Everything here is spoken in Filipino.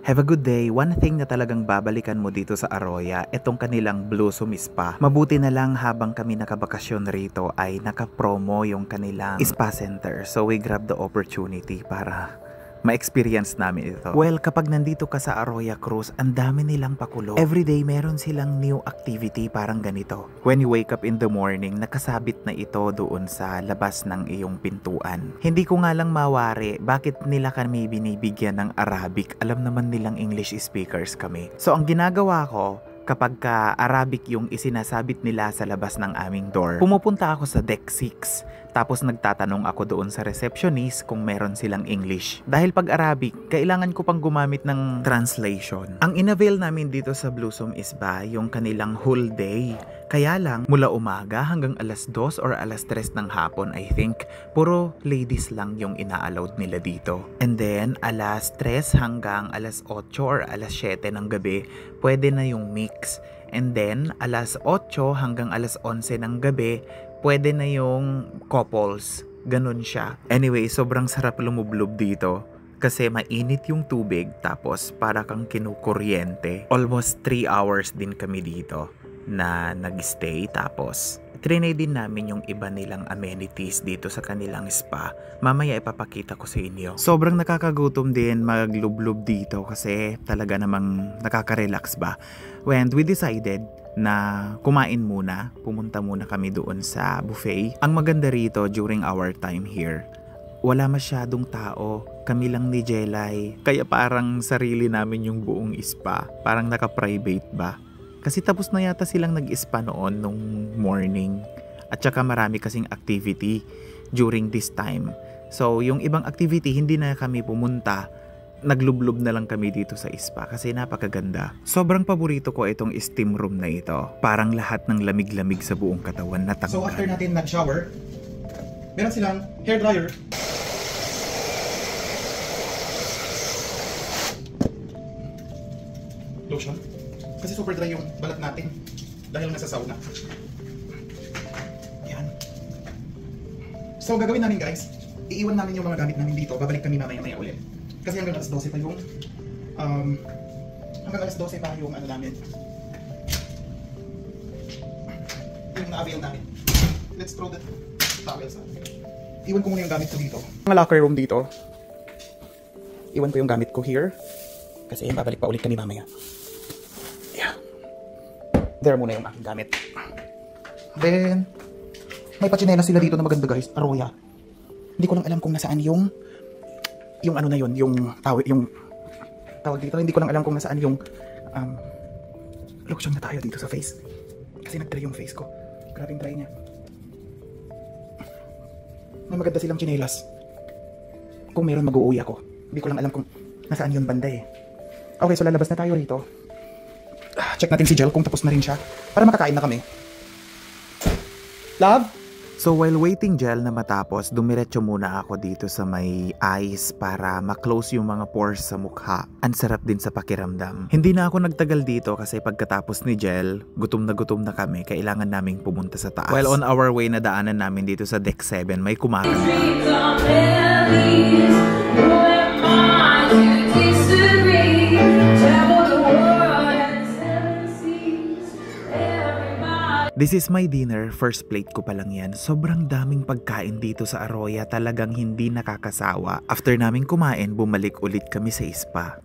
Have a good day. One thing na talagang babalikan mo dito sa Aroya, itong kanilang Blossom Spa. Mabuti na lang habang kami nakabakasyon rito ay naka-promo yung kanilang spa center. So we grabbed the opportunity para ma-experience namin ito. Well, kapag nandito ka sa Aroya Cruise, ang dami nilang pakulo. Everyday meron silang new activity parang ganito. When you wake up in the morning, nakasabit na ito doon sa labas ng iyong pintuan. Hindi ko nga lang mawari bakit nila kami binibigyan ng Arabic. Alam naman nilang English speakers kami. So ang ginagawa ko, kapag ka Arabic yung isinasabit nila sa labas ng aming door, pumupunta ako sa deck 6. Tapos nagtatanong ako doon sa receptionist kung meron silang English. Dahil pag Arabic, kailangan ko pang gumamit ng translation. Ang inavail namin dito sa Blossom Spa yung kanilang whole day. Kaya lang, mula umaga hanggang alas 2 or alas 3 ng hapon, I think, puro ladies lang yung ina-allowed nila dito. And then, alas 3 hanggang alas 8 or alas 7 ng gabi, pwede na yung mix. And then, alas 8 hanggang alas 11 ng gabi, pwede na yung couples. Ganun siya. Anyway, sobrang sarap lumublob dito. Kasi mainit yung tubig, tapos para kang kinukuryente. Almost 3 hours din kami dito na nag-stay. Tapos trinay din namin yung iba nilang amenities dito sa kanilang spa. Mamaya ipapakita ko sa inyo. Sobrang nakakagutom din maglublob dito kasi talaga namang nakaka-relax ba. When we decided na kumain muna, pumunta muna kami doon sa buffet. Ang maganda rito during our time here, wala masyadong tao. Kami lang ni Jelay. Kaya parang sarili namin yung buong spa. Parang naka-private ba? Kasi tapos na yata silang nag-spa noon nung morning. At saka marami kasing activity during this time. So yung ibang activity hindi na kami pumunta. Naglublob na lang kami dito sa spa kasi napakaganda. Sobrang paborito ko itong steam room na ito. Parang lahat ng lamig-lamig sa buong katawan natanggal. So after natin nag-shower, meron silang hair dryer. Lotion. Kasi super dry yung balat natin dahil nasa sauna. Yan. So gagawin namin guys, iiwan namin yung mga gamit namin dito. Babalik kami mamaya-maya ulit. Kasi hanggang alas 12 pa yung ano namin. Yung na-avail namin. Let's throw the towels out. Iwan ko muna yung gamit ko dito. Mga locker room dito. Iwan ko yung gamit ko here. Kasi babalik pa ulit kami mamaya. Yeah. There muna yung aking gamit. Then, may patsinela sila dito na maganda guys. Aroya. Hindi ko lang alam kung nasaan yung ano na yun, yung tawag dito, hindi ko lang alam kung nasaan yung lotion na tayo dito sa face. Kasi nag-dry yung face ko. Grabing dry niya. May maganda silang tsinelas. Kung meron mag-uuwi ako. Hindi ko lang alam kung nasaan yun banda eh. Okay, so lalabas na tayo rito. Check natin si Jel kung tapos na rin siya. Para makakain na kami. Love? So while waiting gel na matapos, dumiretso muna ako dito sa may eyes para ma-close yung mga pores sa mukha. Ang sarap din sa pakiramdam. Hindi na ako nagtagal dito kasi pagkatapos ni gel, gutom na kami. Kailangan naming pumunta sa taas. While on our way na daanan namin dito sa deck 7, may kumakanta. This is my dinner, first plate ko pa lang yan. Sobrang daming pagkain dito sa Aroya, talagang hindi nakakasawa. After namin kumain, bumalik ulit kami sa spa.